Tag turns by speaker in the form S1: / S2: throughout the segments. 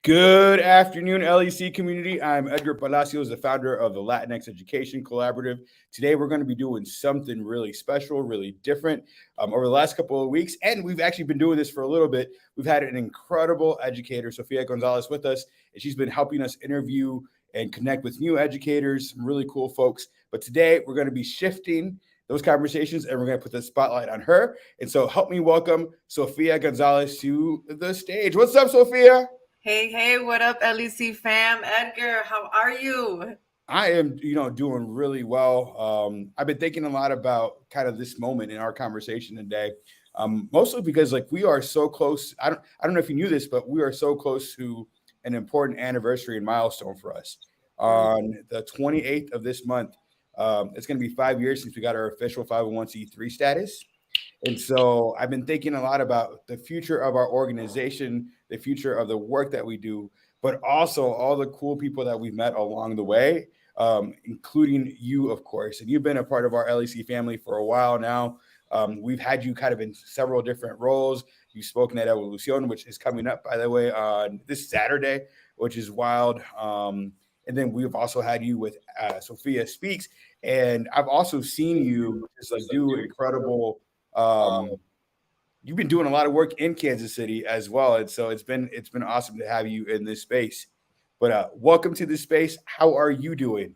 S1: Good afternoon, LEC community. I'm Edgar Palacios, the founder of the Latinx Education Collaborative. Today, we're going to be doing something really special, really different over the last couple of weeks. And we've actually been doing this for a little bit. We've had an incredible educator, Sofia Gonzalez, with us, and she's been helping us interview and connect with new educators, some really cool folks. But today, we're going to be shifting those conversations, and we're going to put the spotlight on her. And so help me welcome Sofia Gonzalez to the stage. What's up, Sofia?
S2: Hey, what up, LEC fam? Edgar, how are you?
S1: I am, doing really well. I've been thinking a lot about kind of this moment in our conversation today, mostly because like we are so close. I don't know if you knew this, but we are so close to an important anniversary and milestone for us. On the 28th of this month, it's going to be 5 years since we got our official 501c3 status. And so I've been thinking a lot about the future of our organization, the future of the work that we do, but also all the cool people that we've met along the way, including you, of course. And you've been a part of our LEC family for a while now. We've had you kind of in several different roles. You've spoken at Evolucion, which is coming up, by the way, on this Saturday, which is wild. And then we've also had you with Sofia Speaks. And I've also seen you just like do incredible you've been doing a lot of work in Kansas City as well. And so it's been awesome to have you in this space. But welcome to this space. How are you doing?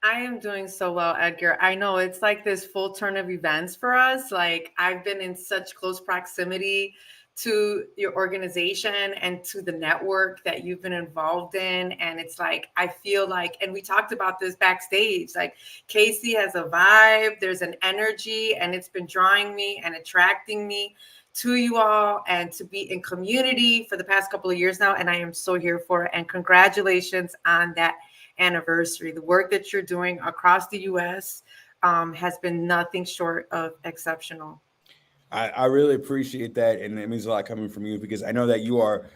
S2: I am doing so well, Edgar. I know it's like this full turn of events for us. Like I've been in such close proximity to your organization and to the network that you've been involved in. And it's like, I feel like, and we talked about this backstage, like Casey has a vibe, there's an energy, and it's been drawing me and attracting me to you all and to be in community for the past couple of years now. And I am so here for it. And congratulations on that anniversary. The work that you're doing across the US has been nothing short of exceptional.
S1: I really appreciate that. And it means a lot coming from you because I know that you are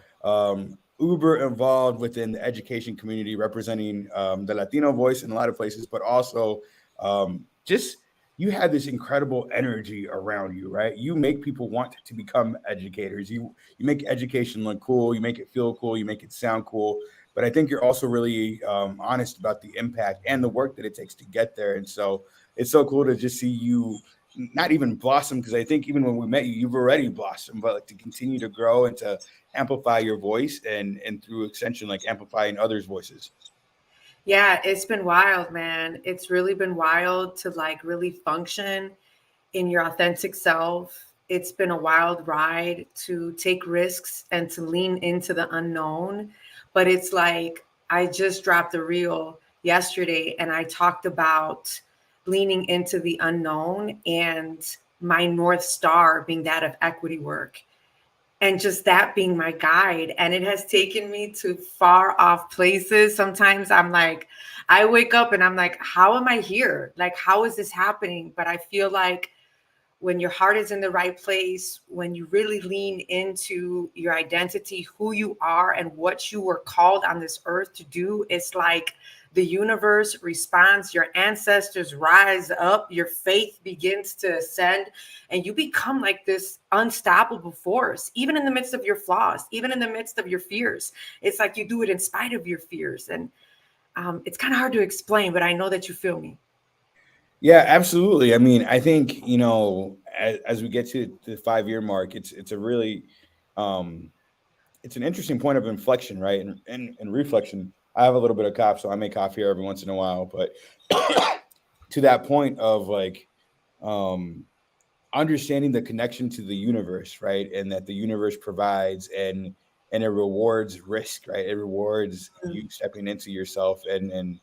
S1: uber involved within the education community, representing the Latino voice in a lot of places, but also just you have this incredible energy around you, right? You make people want to become educators. You make education look cool. You make it feel cool. You make it sound cool. But I think you're also really honest about the impact and the work that it takes to get there. And so it's so cool to just see you not even blossom, because I think even when we met you, you've already blossomed, but like to continue to grow and to amplify your voice and through extension, like amplifying others' voices.
S2: Yeah, it's been wild, man. It's really been wild to like really function in your authentic self. It's been a wild ride to take risks and to lean into the unknown. But it's like I just dropped a reel yesterday and I talked about leaning into the unknown and my North Star being that of equity work and just that being my guide. And it has taken me to far off places. Sometimes I'm like, I wake up and I'm like, how am I here? Like, how is this happening? But I feel like when your heart is in the right place, when you really lean into your identity, who you are and what you were called on this earth to do, it's like the universe responds, your ancestors rise up, your faith begins to ascend, and you become like this unstoppable force, even in the midst of your flaws, even in the midst of your fears. It's like you do it in spite of your fears. And it's kind of hard to explain, but I know that you feel me.
S1: Yeah, absolutely. I mean, I think, as we get to the 5 year mark, it's a really it's an interesting point of inflection, right? And reflection. I have a little bit of cough, so I may cough here every once in a while, but to that point of like understanding the connection to the universe, right? And that the universe provides and it rewards risk, right? It rewards you stepping into yourself and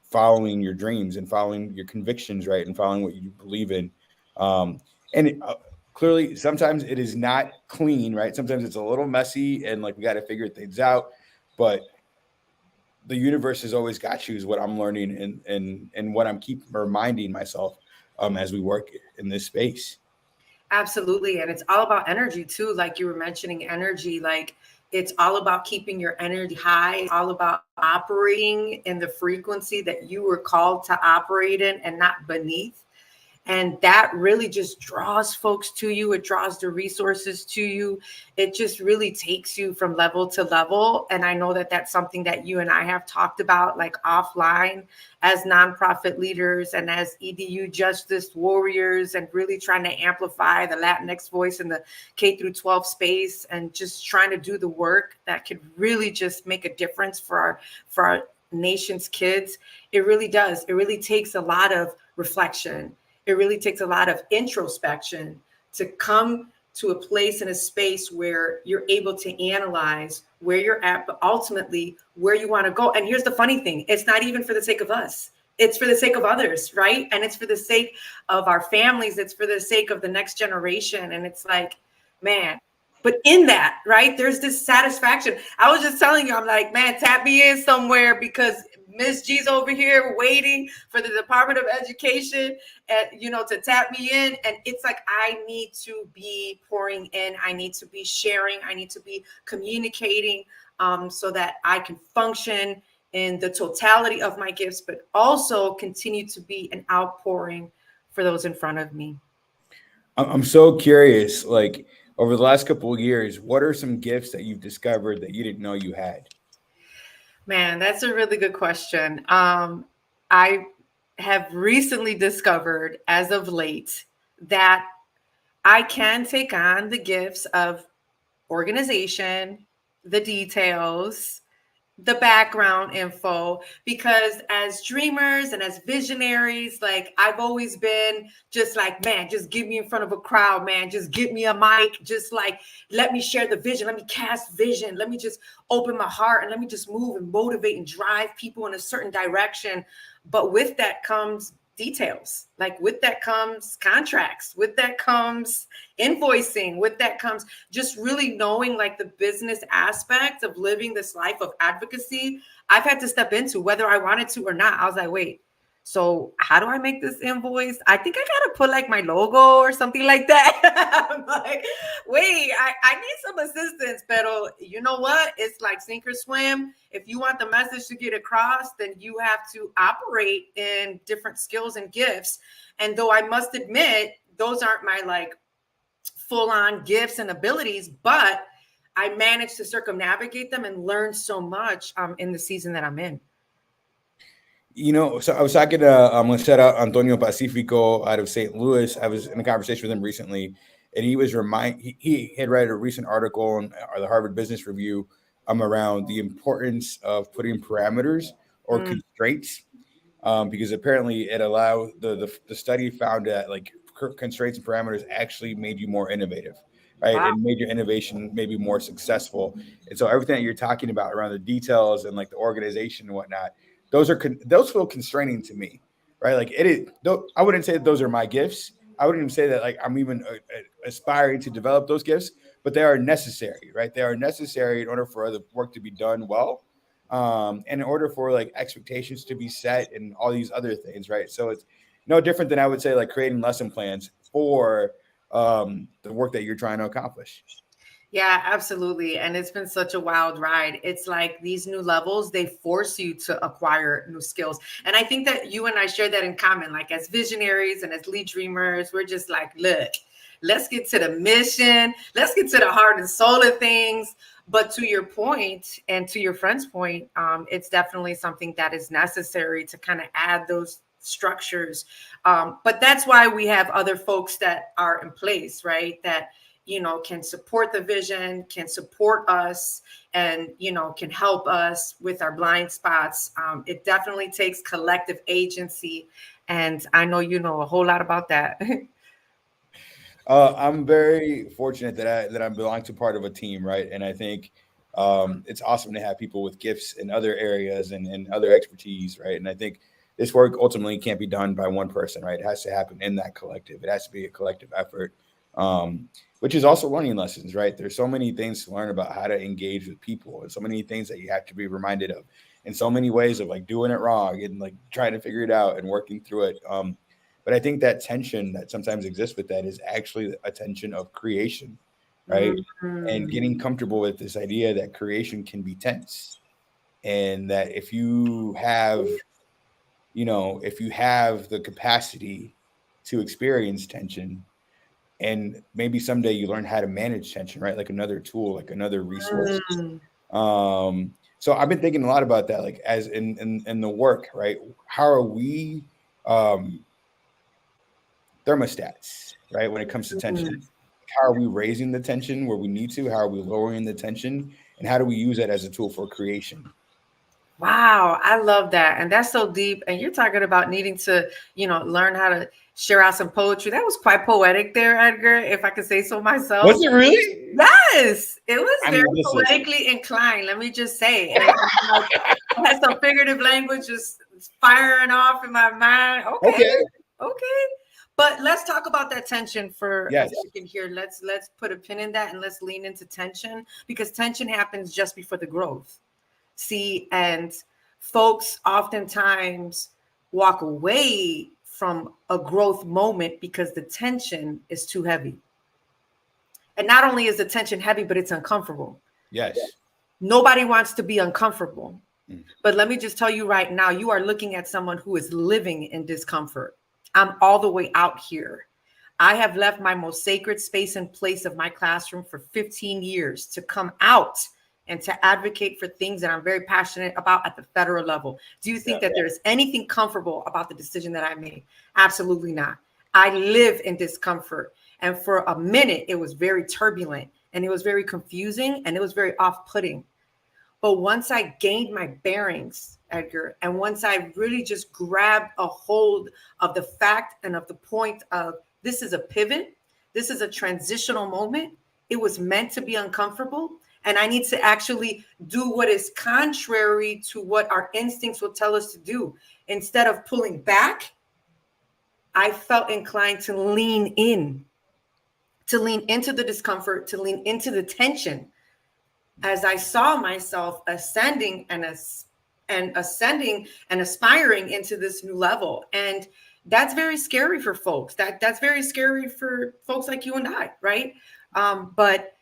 S1: following your dreams and following your convictions, right? And following what you believe in. And clearly, sometimes it is not clean, right? Sometimes it's a little messy and like we got to figure things out. But the universe has always got you, is what I'm learning and what I'm keep reminding myself as we work in this space.
S2: Absolutely. And it's all about energy too. Like you were mentioning energy, like It's all about keeping your energy high. It's all about operating in the frequency that you were called to operate in and not beneath. And that really just draws folks to you. It draws the resources to you. It just really takes you from level to level. And I know that that's something that you and I have talked about, like offline, as nonprofit leaders and as EDU justice warriors, and really trying to amplify the Latinx voice in the K through 12 space, and just trying to do the work that could really just make a difference for our nation's kids. It really does. It really takes a lot of reflection. It really takes a lot of introspection to come to a place and a space where you're able to analyze where you're at, but ultimately where you want to go. And here's the funny thing, it's not even for the sake of us. It's for the sake of others, right? And it's for the sake of our families. It's for the sake of the next generation. And it's like, man, but in that, right, there's this satisfaction. I was just telling you, I'm like, man, tap me in somewhere, because Miss G's over here waiting for the Department of Education, to tap me in. And it's like, I need to be pouring in. I need to be sharing. I need to be communicating, so that I can function in the totality of my gifts, but also continue to be an outpouring for those in front of me.
S1: I'm so curious, like over the last couple of years, what are some gifts that you've discovered that you didn't know you had?
S2: Man, that's a really good question. I have recently discovered, as of late, that I can take on the gifts of organization, the details, the background info, because as dreamers and as visionaries, like I've always been just like, man, just get me in front of a crowd, man, just get me a mic, just like let me share the vision, let me cast vision, let me just open my heart, and let me just move and motivate and drive people in a certain direction. But with that comes details. Like with that comes contracts, with that comes invoicing, with that comes just really knowing like the business aspect of living this life of advocacy. I've had to step into, whether I wanted to or not. I was like, wait, so how do I make this invoice? I think I gotta put like my logo or something like that. I'm like, wait, I need some assistance, pero you know what? It's like sink or swim. If you want the message to get across, then you have to operate in different skills and gifts. And though I must admit, those aren't my like full-on gifts and abilities, but I managed to circumnavigate them and learn so much in the season that I'm in.
S1: So I was talking to I'm gonna shout out Antonio Pacifico out of St. Louis. I was in a conversation with him recently, and he was he had read a recent article in the Harvard Business Review around the importance of putting parameters or constraints, because apparently it allowed the study found that like constraints and parameters actually made you more innovative, right?
S2: Wow.
S1: And made your innovation maybe more successful. And so everything that you're talking about around the details and like the organization and whatnot, those feel constraining to me, right? Like it is. I wouldn't say that those are my gifts. I wouldn't even say that like I'm even aspiring to develop those gifts, but they are necessary, right? They are necessary in order for the work to be done well, and in order for like expectations to be set and all these other things, right? So it's no different than I would say like creating lesson plans for the work that you're trying to accomplish.
S2: Yeah, absolutely. And it's been such a wild ride. It's like these new levels, they force you to acquire new skills. And I think that you and I share that in common. Like as visionaries and as lead dreamers, we're just like, look, let's get to the mission. Let's get to the heart and soul of things. But to your point and to your friend's point, it's definitely something that is necessary to kind of add those structures. But that's why we have other folks that are in place, right? That can support the vision, can support us, and, can help us with our blind spots. It definitely takes collective agency. And I know you know a whole lot about that.
S1: I'm very fortunate that I belong to part of a team, right? And I think it's awesome to have people with gifts in other areas and other expertise, right? And I think this work ultimately can't be done by one person, right? It has to happen in that collective. It has to be a collective effort, which is also learning lessons, right? There's so many things to learn about how to engage with people, and so many things that you have to be reminded of, and so many ways of like doing it wrong and like trying to figure it out and working through it. But I think that tension that sometimes exists with that is actually a tension of creation, right? And
S2: Mhm.
S1: getting comfortable with this idea that creation can be tense, and that if you have, if you have the capacity to experience tension, and maybe someday you learn how to manage tension, right? Like another tool, like another resource.
S2: Mm.
S1: So I've been thinking a lot about that, like as in the work, right? How are we um thermostats, right? When it comes to
S2: Mm.
S1: tension, how are we raising the tension where we need to? How are we lowering the tension? And how do we use that as a tool for creation?
S2: Wow, I love that. And that's so deep. And you're talking about needing to, learn how to share out some poetry. That was quite poetic there, Edgar, if I could say so myself.
S1: Was it really?
S2: Yes, it was
S1: I
S2: very
S1: mean, listen.
S2: poetically inclined, let me just say. And like, I had some figurative language just firing off in my mind. Okay,
S1: Okay.
S2: okay. But let's talk about that tension for a
S1: Yes.
S2: second here. Let's put a pin in that and let's lean into tension, because tension happens just before the growth. See, and folks oftentimes walk away from a growth moment because the tension is too heavy. And not only is the tension heavy, but it's uncomfortable.
S1: Yes.
S2: Nobody wants to be uncomfortable.
S1: Mm.
S2: But let me just tell you right now, you are looking at someone who is living in discomfort. I'm all the way out here. I have left my most sacred space and place of my classroom for 15 years to come out and to advocate for things that I'm very passionate about at the federal level. Do you think that there's anything comfortable about the decision that I made? Absolutely not. I live in discomfort. And for a minute, it was very turbulent and it was very confusing and it was very off putting. But once I gained my bearings, Edgar, and once I really just grabbed a hold of the fact and of the point of this is a pivot, this is a transitional moment, it was meant to be uncomfortable. And I need to actually do what is contrary to what our instincts will tell us to do. Instead of pulling back, I felt inclined to lean into the discomfort, to lean into the tension, as I saw myself ascending and aspiring into this new level. And that's very scary for folks. That's very scary for folks like you and I, right? But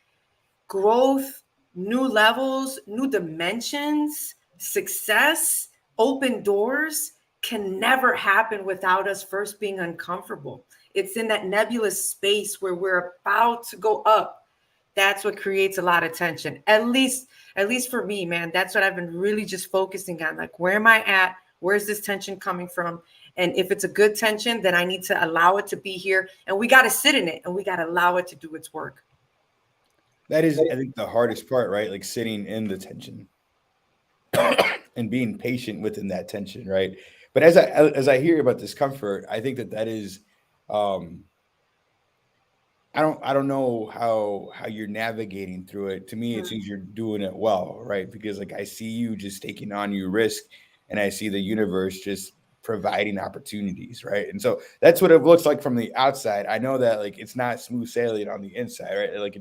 S2: growth, new levels, new dimensions, success, open doors can never happen without us first being uncomfortable. It's in that nebulous space where we're about to go up. That's what creates a lot of tension. At least for me, man, that's what I've been really just focusing on. Like, where am I at? Where's this tension coming from? And if it's a good tension, then I need to allow it to be here. And we got to sit in it and we got to allow it to do its work.
S1: That is, I think, the hardest part, right? Like sitting in the tension and being patient within that tension, right? But as I hear about discomfort, I think that is, um, I don't know how you're navigating through it. To me, it
S2: Mm.
S1: seems you're doing it well, right? Because like I see you just taking on your risk, and I see the universe just providing opportunities, right? And so that's what it looks like from the outside. I know that like it's not smooth sailing on the inside, right? Like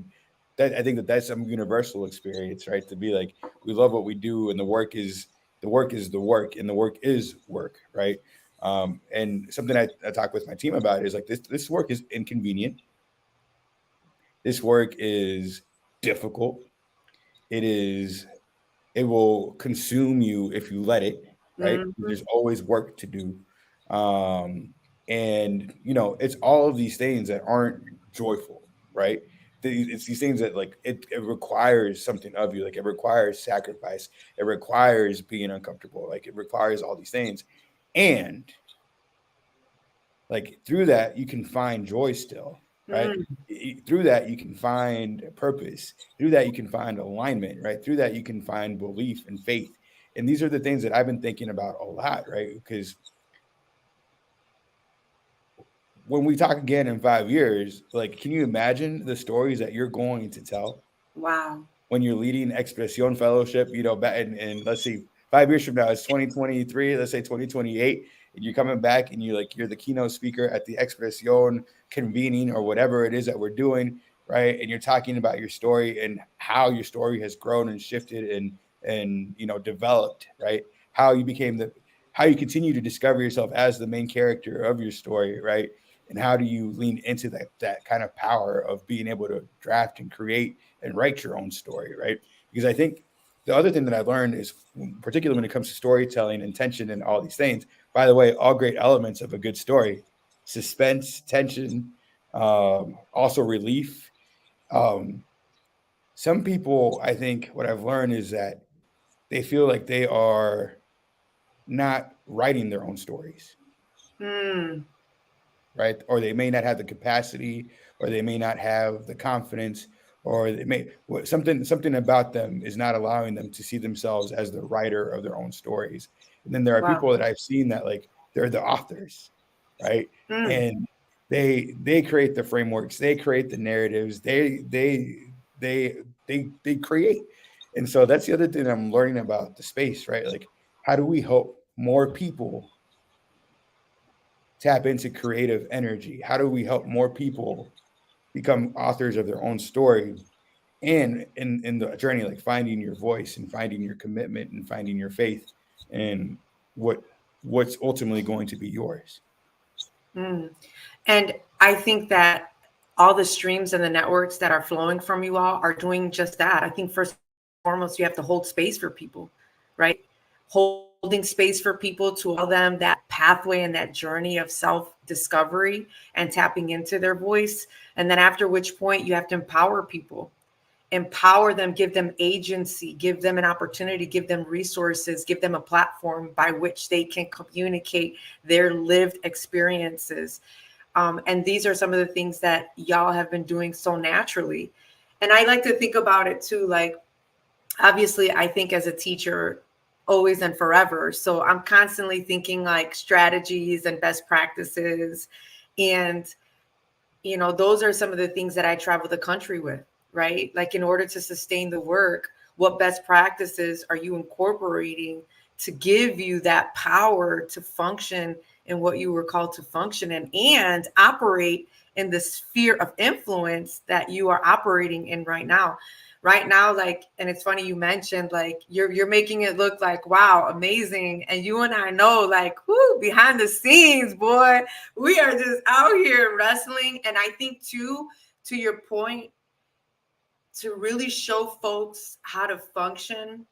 S1: that, I think that's some universal experience, right? To be like we love what we do, and the work is the work, and the work is work, right? And something I talk with my team about is like this work is inconvenient. This work is difficult. It is, it will consume you if you let it, right?
S2: Mhm.
S1: There's always work to do. Um, and it's all of these things that aren't joyful, right? It's these things that like it requires something of you, like it requires sacrifice, it requires being uncomfortable, like it requires all these things. And like through that you can find joy still, right?
S2: Mm.
S1: Through that you can find purpose, through that you can find alignment, right? Through that you can find belief and faith. And these are the things that I've been thinking about a lot, right? Because when we talk again in 5 years, like can you imagine the stories that you're going to tell
S2: Wow.
S1: when you're leading Expresión Fellowship, back in let's see, 5 years from now, it's 2023, let's say 2028, and you're coming back and you're the keynote speaker at the Expresión convening or whatever it is that we're doing, right? And you're talking about your story and how your story has grown and shifted and developed, right? How you continue to discover yourself as the main character of your story, right? And how do you lean into that kind of power of being able to draft and create and write your own story, right? Because I think the other thing that I learned is, particularly when it comes to storytelling, intention, and all these things. By the way, all great elements of a good story: suspense, tension, also relief. Um, some people, I think, what I've learned is that they feel like they are not writing their own stories,
S2: Mm,
S1: right? Or they may not have the capacity, or they may not have the confidence, or they may something about them is not allowing them to see themselves as the writer of their own stories. And then there are
S2: wow.
S1: people that I've seen that like they're the authors, right?
S2: Mm,
S1: And they create the frameworks, they create the narratives, they create. And so that's the other thing I'm learning about the space, right? Like, how do we help more people tap into creative energy? How do we help more people become authors of their own story? And in the journey, like finding your voice and finding your commitment and finding your faith and what what's ultimately going to be yours.
S2: mm. And I think that all the streams and the networks that are flowing from you all are doing just that. I think first and foremost, you have to hold space for people, right? Holding space for people to allow them that pathway and that journey of self-discovery and tapping into their voice. And then after which point you have to empower them, give them agency, give them an opportunity, give them resources, give them a platform by which they can communicate their lived experiences. And these are some of the things that y'all have been doing so naturally. And I like to think about it too, like, obviously, I think as a teacher, always and forever. So I'm constantly thinking like strategies and best practices. And, those are some of the things that I travel the country with, right? Like, in order to sustain the work, what best practices are you incorporating to give you that power to function in what you were called to function in and operate in the sphere of influence that you are operating in right now? Right now, like, and it's funny you mentioned like you're making it look like, wow, amazing. And you and I know, like, whoo, behind the scenes, boy, we are just out here wrestling. And I think too, to your point, to really show folks how to function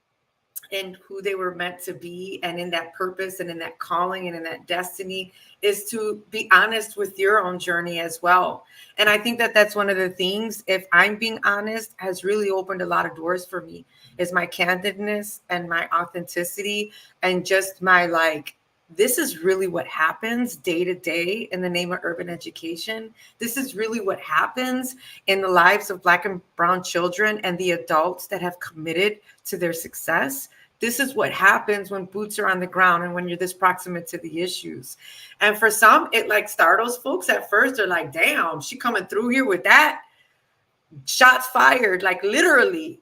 S2: and who they were meant to be and in that purpose and in that calling and in that destiny is to be honest with your own journey as well. And I think that that's one of the things, if I'm being honest, has really opened a lot of doors for me, is my candidness and my authenticity and just my like, this is really what happens day to day in the name of urban education. This is really what happens in the lives of Black and Brown children and the adults that have committed to their success. This is what happens when boots are on the ground and when you're this proximate to the issues. And for some, it like startles folks at first. They're like, damn, she coming through here with that. Shots fired, like literally.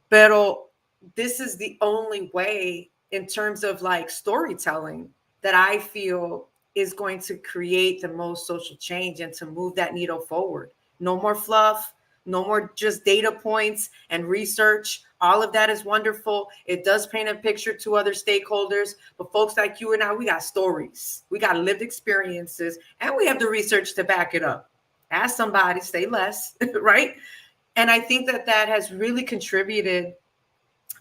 S2: Pero this is the only way in terms of like storytelling that I feel is going to create the most social change and to move that needle forward. No more fluff, no more just data points and research. All of that is wonderful. It does paint a picture to other stakeholders, but folks like you and I, we got stories, we got lived experiences, and we have the research to back it up. Ask somebody, say less, right? And I think that that has really contributed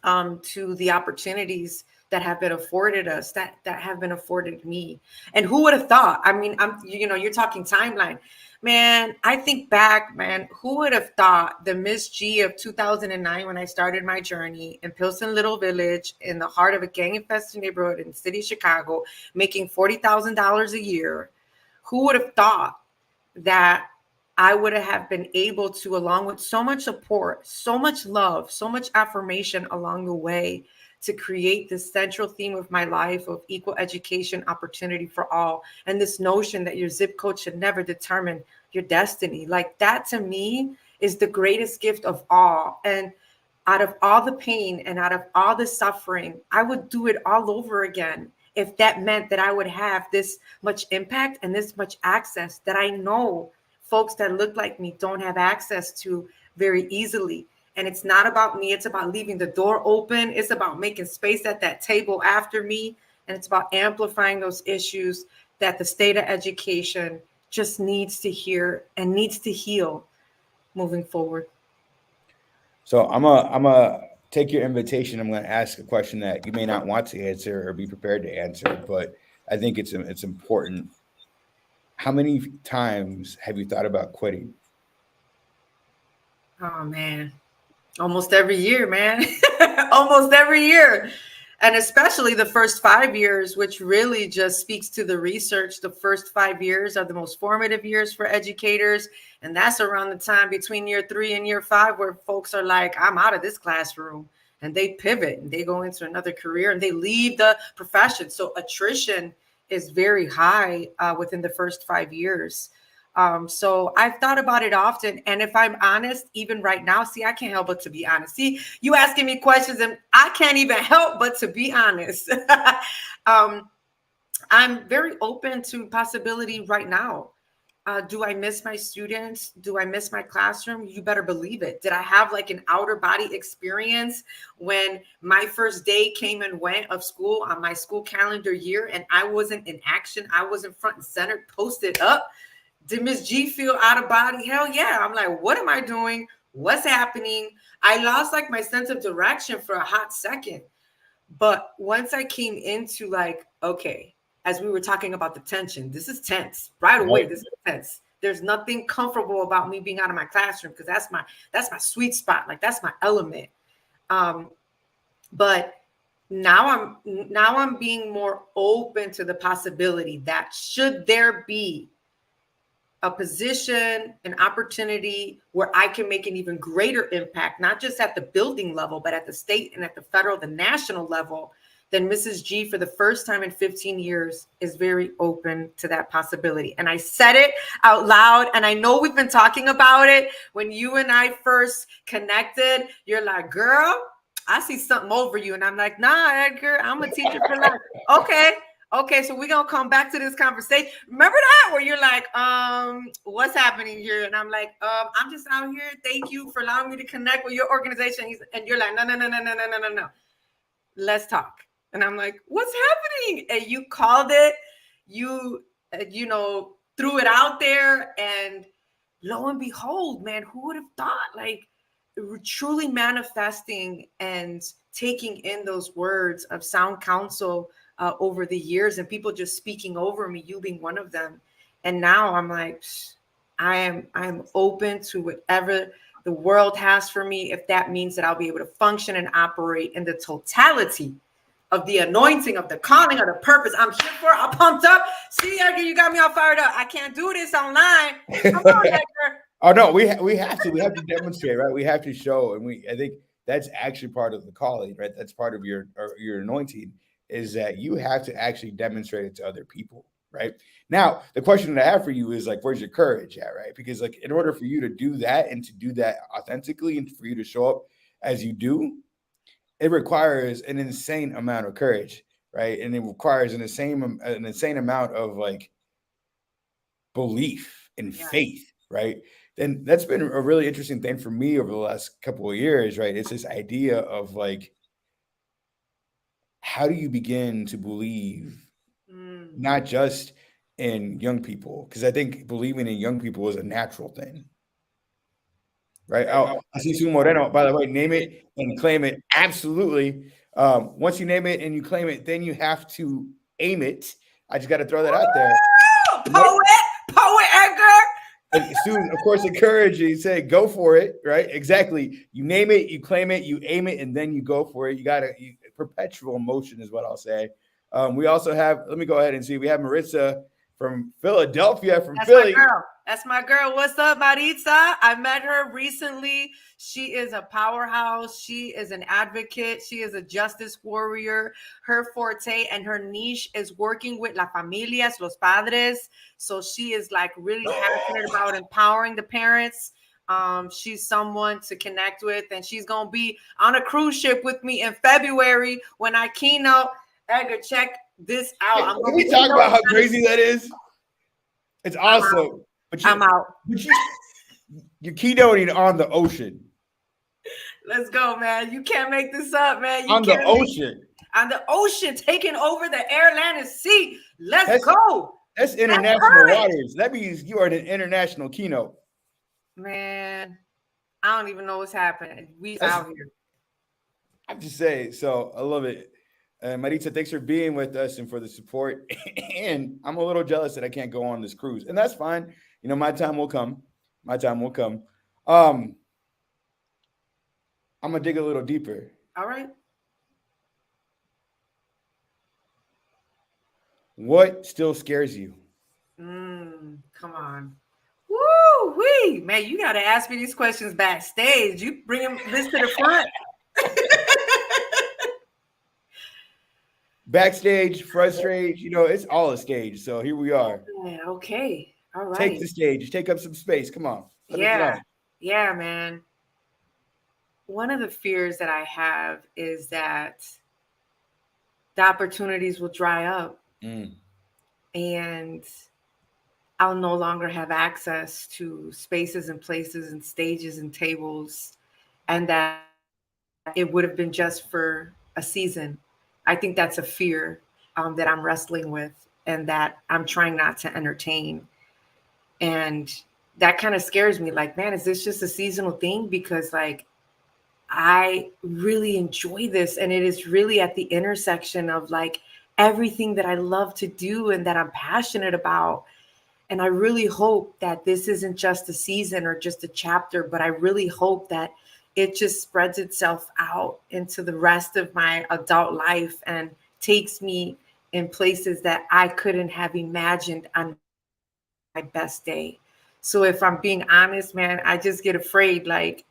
S2: to the opportunities that have been afforded us, that have been afforded me. And who would have thought? I mean, you're talking timeline. Man, I think back, man, who would have thought the Miss G of 2009 when I started my journey in Pilsen Little Village in the heart of a gang-infested neighborhood in the city of Chicago, making $40,000 a year, who would have thought that I would have been able to, along with so much support, so much love, so much affirmation along the way, to create this central theme of my life of equal education opportunity for all. And this notion that your zip code should never determine your destiny. Like that to me is the greatest gift of all. And out of all the pain and out of all the suffering, I would do it all over again if that meant that I would have this much impact and this much access that I know folks that look like me don't have access to very easily. And it's not about me. It's about leaving the door open. It's about making space at that table after me. And it's about amplifying those issues that the state of education just needs to hear and needs to heal moving forward.
S1: So I'm a take your invitation. I'm gonna ask a question that you may not want to answer or be prepared to answer, but I think it's important. How many times have you thought about quitting?
S2: Oh man, almost every year, man. Almost every year. And especially the first 5 years, which really just speaks to the research. The first 5 years are the most formative years for educators. And that's around the time between year 3 and year 5 where folks are like, I'm out of this classroom. And they pivot and they go into another career and they leave the profession. So attrition is very high within the first 5 years. So I've thought about it often. And if I'm honest, even right now, see, I can't help but to be honest. See, you asking me questions and I can't even help but to be honest. I'm very open to possibility right now. Do I miss my students? Do I miss my classroom? You better believe it. Did I have like an outer body experience when my first day came and went of school on my school calendar year and I wasn't in action? I wasn't front and center, posted up. Did Miss G feel out of body? Hell yeah. I'm like, what am I doing? What's happening? I lost like my sense of direction for a hot second. But once I came into like, okay, as we were talking about the tension, this is tense. Right away, this is tense. There's nothing comfortable about me being out of my classroom because that's my sweet spot. Like that's my element. But now I'm being more open to the possibility that should there be a position, an opportunity where I can make an even greater impact, not just at the building level, but at the state and at the federal, the national level, then Mrs. G, for the first time in 15 years, is very open to that possibility. And I said it out loud, and I know we've been talking about it. When you and I first connected, you're like, girl, I see something over you. And I'm like, nah, Edgar, I'm a teacher for life. Okay, so we're gonna come back to this conversation. Remember that where you're like, what's happening here? And I'm like, I'm just out here. Thank you for allowing me to connect with your organization. And you're like, no. Let's talk. And I'm like, what's happening? And you called it, you threw it out there, and lo and behold, man, who would have thought? Like, truly manifesting and taking in those words of sound counsel over the years, and people just speaking over me, you being one of them. And now I'm like, I'm open to whatever the world has for me, if that means that I'll be able to function and operate in the totality of the anointing, of the calling, of the purpose I'm here for. I'm pumped up. See, Edgar, you got me all fired up. I can't do this online. Come on, Edgar.
S1: Oh no, we have to demonstrate, right? We have to show, and I think that's actually part of the calling, right? That's part of your anointing, is that you have to actually demonstrate it to other people, right? Now, the question that I have for you is like, where's your courage at, right? Because like, in order for you to do that and to do that authentically, and for you to show up as you do, it requires an insane amount of courage, right? And it requires an insane amount of like belief and faith, right? And that's been a really interesting thing for me over the last couple of years, right? It's this idea of like, how do you begin to believe not just in young people? Because I think believing in young people is a natural thing, right? Oh, I see Su Moreno, by the way, name it and claim it. Absolutely. Once you name it and you claim it, then you have to aim it. I just got to throw that out there.
S2: Poet Edgar.
S1: And students, of course, encourage you, say, go for it, right? Exactly. You name it, you claim it, you aim it, and then you go for it. You got to perpetual motion is what I'll say. We also have, let me go ahead and see. We have Maritza from Philadelphia, from Philly.
S2: That's my girl. What's up, Maritza? I met her recently. She is a powerhouse. She is an advocate. She is a justice warrior. Her forte and her niche is working with las familias, los padres. So she is like really passionate about empowering the parents. She's someone to connect with, and she's going to be on a cruise ship with me in February when I keynote. Edgar, check this out.
S1: Can we talk about how crazy that is? It's awesome.
S2: I'm out.
S1: You're keynoting on the ocean.
S2: Let's go, man. You can't make this up, man.
S1: On the ocean,
S2: taking over the air, land, and sea. Let's go.
S1: That's
S2: Have
S1: international
S2: courage,
S1: waters. That means you are an international keynote.
S2: man. I don't even know what's happening. We
S1: That's
S2: out here.
S1: I have to say. So I love it. Maritza, thanks for being with us and for the support. And I'm a little jealous that I can't go on this cruise, and that's fine. You know, my time will come. My time will come. Um, I'm gonna dig a little deeper.
S2: All right.
S1: What still scares you?
S2: Come on. Woo wee. Man, you got to ask me these questions backstage. You bring this to the front.
S1: Backstage, frustrate. You know, it's all a stage. So here we are.
S2: Yeah, okay. All
S1: Take
S2: right.
S1: the stage. Take up some space. Come on, let us
S2: Yeah.
S1: know.
S2: Yeah, man. One of the fears that I have is that the opportunities will dry up
S1: Mm,
S2: and I'll no longer have access to spaces and places and stages and tables, and that it would have been just for a season. I think that's a fear that I'm wrestling with and that I'm trying not to entertain. And that kind of scares me. Like, man, is this just a seasonal thing? Because, like, I really enjoy this. And it is really at the intersection of like everything that I love to do and that I'm passionate about. And I really hope that this isn't just a season or just a chapter, but I really hope that it just spreads itself out into the rest of my adult life and takes me in places that I couldn't have imagined on my best day. So if I'm being honest, man, I just get afraid. Like,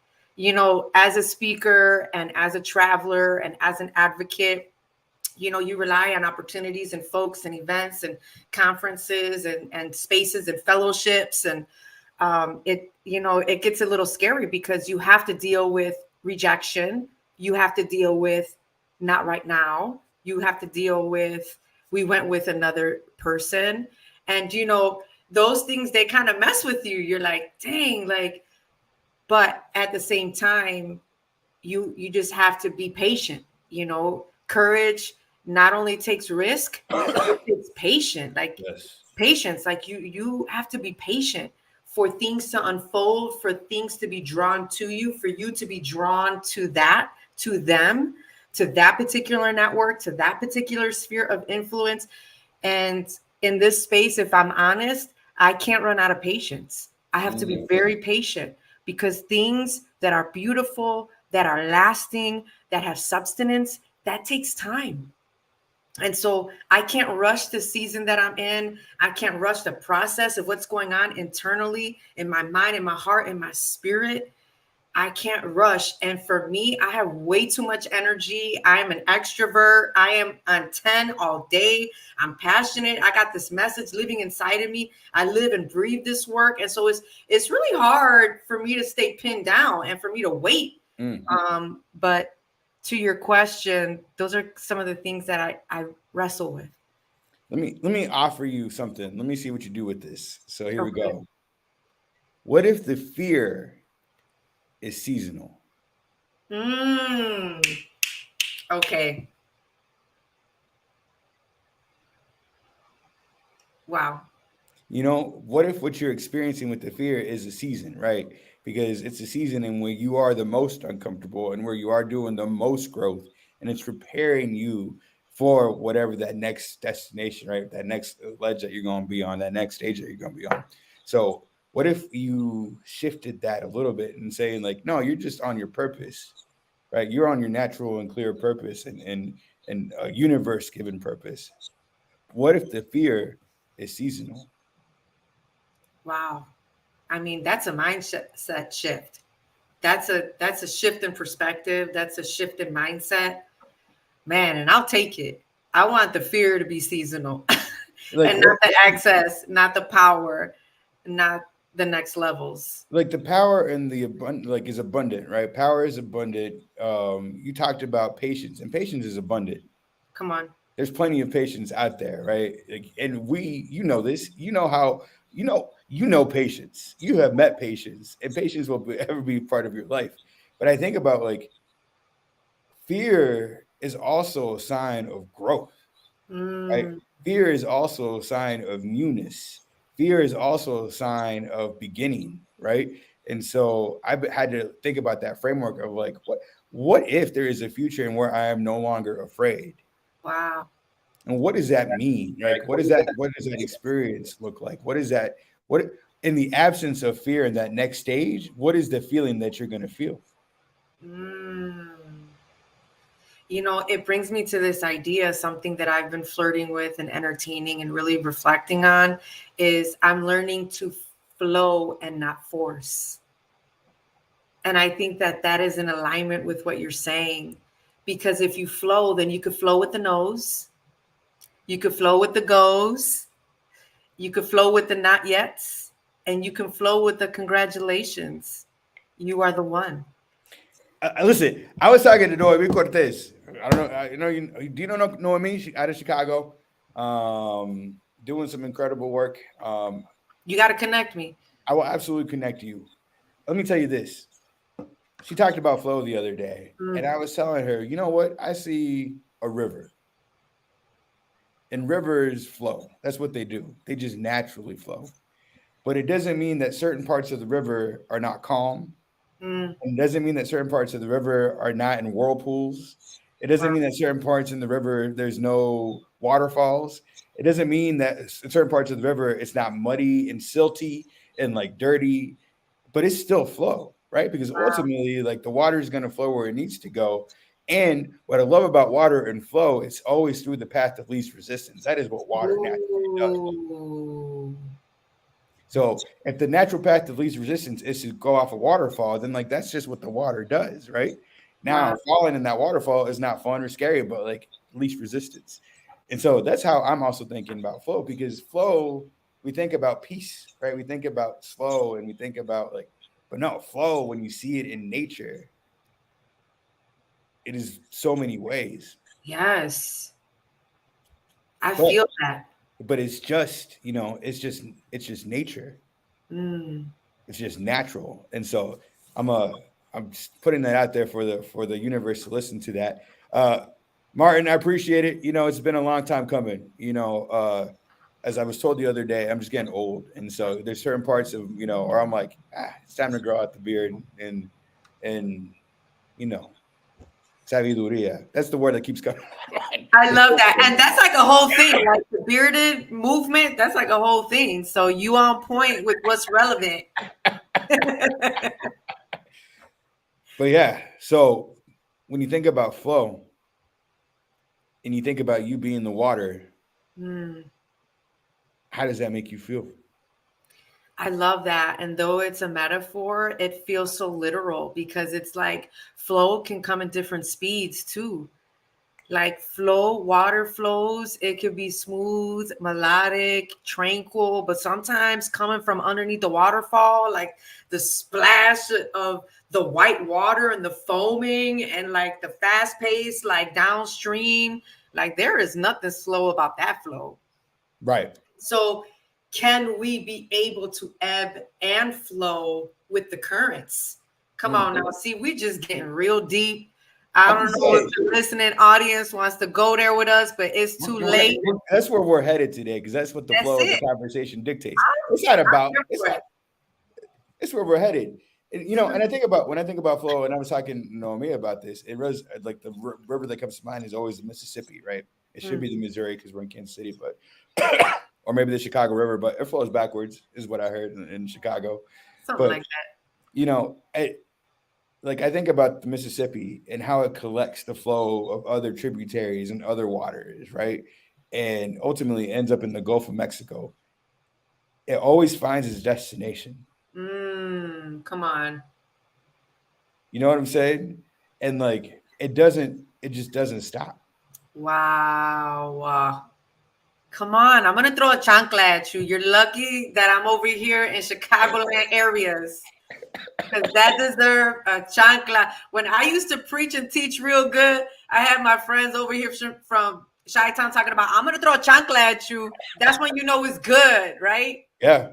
S2: as a speaker and as a traveler and as an advocate, you rely on opportunities and folks and events and conferences and spaces and fellowships. And it gets a little scary because you have to deal with rejection. You have to deal with not right now. You have to deal with, we went with another person. And, those things, they kind of mess with you. You're like, dang, like, but at the same time, you just have to be patient. Courage not only takes risk, it takes
S1: yes.
S2: patience. Like you have to be patient for things to unfold, for things to be drawn to you, for you to be drawn to that, to them, to that particular network, to that particular sphere of influence. And in this space, if I'm honest, I can't run out of patience. I have to be
S1: Mm,
S2: very patient because things that are beautiful, that are lasting, that have substance, that takes time. And so I can't rush the season that I'm in. I can't rush the process of what's going on internally in my mind, in my heart, in my spirit. I can't rush. And for me, I have way too much energy. I am an extrovert. I am on 10 all day. I'm passionate. I got this message living inside of me. I live and breathe this work. And so it's really hard for me to stay pinned down and for me to wait.
S1: mm.
S2: But to your question, those are some of the things that I wrestle with.
S1: Let me offer you something. Let me see what you do with this. So here we
S2: Okay.
S1: go. What if the fear is seasonal?
S2: Mm, okay. Wow.
S1: You know, what if what you're experiencing with the fear is a season, right? Because it's a season in where you are the most uncomfortable and where you are doing the most growth, and it's preparing you for whatever that next destination, right? That next ledge that you're going to be on, that next stage that you're going to be on. So, what if you shifted that a little bit and saying, like, no, you're just on your purpose, right? You're on your natural and clear purpose and universe given purpose. What if the fear is seasonal?
S2: Wow. I mean, that's a mindset shift. That's a shift in perspective. That's a shift in mindset. Man, and I'll take it. I want the fear to be seasonal
S1: Like
S2: and not the access, not the power, not the next levels.
S1: like the power and the abundant like is abundant, right? Power is abundant. You talked about patience, and patience is abundant.
S2: Come on.
S1: There's plenty of patience out there, right? Like, and you know this, you know how you know patience. You have met patience, and patience will ever be part of your life. But I think about like fear is also a sign of growth, right?
S2: Mm,
S1: fear is also a sign of newness. Fear is also a sign of beginning, right? And so I've had to think about that framework of like, what if there is a future and where I am no longer afraid?
S2: Wow.
S1: And what does that mean? Like, what does that experience look like? What is that? What in the absence of fear in that next stage, what is the feeling that you're going to feel?
S2: Mm. You know, it brings me to this idea, something that I've been flirting with and entertaining and really reflecting on is I'm learning to flow and not force. And I think that that is in alignment with what you're saying. Because if you flow, then you could flow with the no's, you could flow with the goes, you could flow with the not yets, and you can flow with the congratulations. You are the one.
S1: Listen, I was talking to Noemi Cortez. I don't know. Do you know Noemi? She out of Chicago, doing some incredible work.
S2: You got to connect me.
S1: I will absolutely connect you. Let me tell you this. She talked about flow the other day, and I was telling her, you know what? I see a river, and rivers flow. That's what they do. They just naturally flow. But it doesn't mean that certain parts of the river are not calm.
S2: Mm,
S1: It doesn't mean that certain parts of the river are not in whirlpools. It doesn't
S2: wow.
S1: mean that certain parts in the river there's no waterfalls. It doesn't mean that in certain parts of the river it's not muddy and silty and like dirty, but it's still flow, right? Because ultimately, like the water is going to flow where it needs to go. And what I love about water and flow, it's always through the path of least resistance. That is what water naturally does.
S2: Ooh.
S1: So if the natural path of least resistance is to go off a waterfall, then like that's just what the water does, right? Now
S2: Wow.
S1: falling in that waterfall is not fun or scary, but like least resistance. And so that's how I'm also thinking about flow, because flow, we think about peace, right? We think about slow and we think about like, but no, flow, when you see it in nature, it is so many ways.
S2: Yes. I
S1: But
S2: feel that.
S1: but it's just, it's just nature.
S2: Mm.
S1: It's just natural. And so I'm I'm just putting that out there for the universe to listen to that. Uh Martin, I appreciate it. It's been a long time coming. As I was told the other day, I'm just getting old. And so there's certain parts of, or I'm like, it's time to grow out the beard and you know, sabiduria. That's the word that keeps coming.
S2: I love that. And that's like a whole thing, like the bearded movement, that's like a whole thing. So you on point with what's relevant.
S1: But yeah, so when you think about flow and you think about you being the water,
S2: Mm.
S1: how does that make you feel?
S2: I love that. And though it's a metaphor, it feels so literal because it's like flow can come in different speeds too. Like flow, water flows, it could be smooth, melodic, tranquil, but sometimes coming from underneath the waterfall, like the splash of the white water and the foaming and like the fast pace, like downstream, like there is nothing slow about that flow.
S1: Right.
S2: So, can we be able to ebb and flow with the currents? Come
S1: Mm.
S2: on now. See, we just getting real deep. I
S1: I'm
S2: don't
S1: just
S2: know if
S1: saying,
S2: the listening audience wants to go there with us, but it's too late.
S1: that's where we're headed today, because that's what the
S2: That's
S1: flow of the
S2: it.
S1: conversation dictates. It's not
S2: I'm
S1: about
S2: here
S1: it's
S2: for
S1: not
S2: it.
S1: it's where we're headed. And I think about when I think about flow, and I was talking to Naomi about this. It was like the river that comes to mind is always the Mississippi, right? It should
S2: Mm,
S1: be the Missouri because we're in Kansas City, but or maybe the Chicago River, but it flows backwards, is what I heard in Chicago.
S2: something
S1: But
S2: like that.
S1: like I think about the Mississippi and how it collects the flow of other tributaries and other waters, right? And ultimately ends up in the Gulf of Mexico. It always finds its destination.
S2: Come on.
S1: You know what I'm saying? And like it just doesn't stop.
S2: Wow. Wow. Come on. I'm going to throw a chancla at you. You're lucky that I'm over here in Chicagoland areas. Because that deserve a chancla. When I used to preach and teach real good, I had my friends over here from Chi-Town talking about, I'm going to throw a chancla at you. That's when you know it's good, right?
S1: Yeah.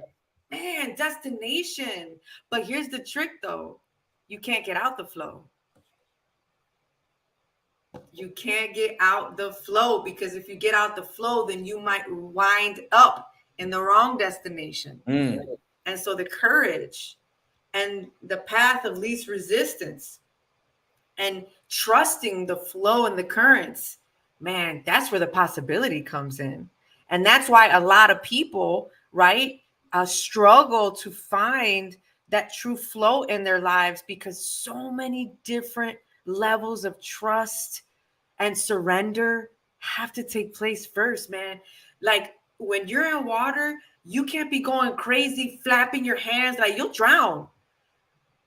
S2: Man, destination. But here's the trick, though. You can't get out the flow. You can't get out the flow, because if you get out the flow, then you might wind up in the wrong destination. And so the courage and the path of least resistance and trusting the flow and the currents, man, that's where the possibility comes in. And that's why a lot of people, right, struggle to find that true flow in their lives, because so many different levels of trust and surrender have to take place first, man. Like when you're in water, you can't be going crazy, flapping your hands, like you'll drown.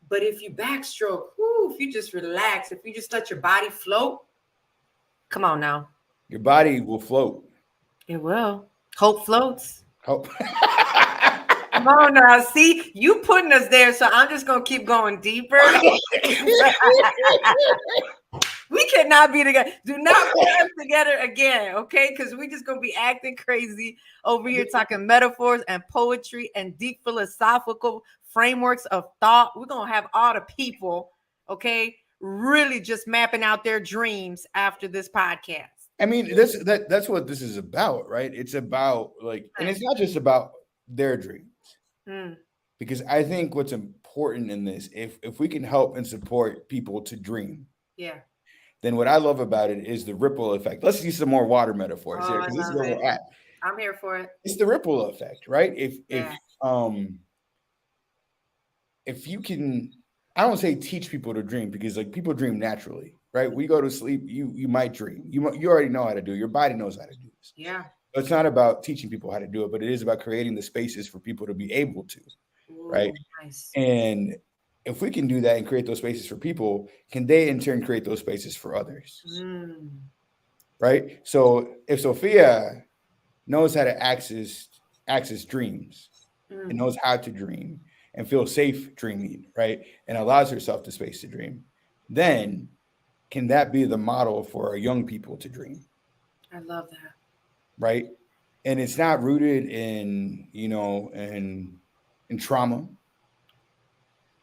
S2: But if you backstroke, if you just relax, if you just let your body float, come on now.
S1: Your body will float.
S2: It will. Hope floats.
S1: Hope.
S2: Come on now. See, you putting us there, so I'm just going to keep going deeper. We cannot be together. Do not put us together again, okay? Because we're just going to be acting crazy over here talking metaphors and poetry and deep philosophical frameworks of thought. We're going to have all the people, okay, really just mapping out their dreams after this podcast.
S1: I mean, that's what this is about, right? It's about and it's not just about their dreams. Because I think what's important in this, if we can help and support people to dream, then what I love about it is the ripple effect. Let's use some more water metaphors here, because this is where we're at.
S2: I'm here for it.
S1: It's the ripple effect, right? If you can, I don't say teach people to dream, because people dream naturally, right? We go to sleep, you might dream. You already know how to do it. Your body knows how to do this.
S2: Yeah.
S1: But it's not about teaching people how to do it, but it is about creating the spaces for people to be able to, right?
S2: Nice.
S1: And if we can do that and create those spaces for people, can they in turn create those spaces for others? Right? So if Sofia knows how to access dreams and knows how to dream and feel safe dreaming, right? And allows herself the space to dream, then can that be the model for our young people to dream?
S2: I love that.
S1: Right? And it's not rooted in, in trauma.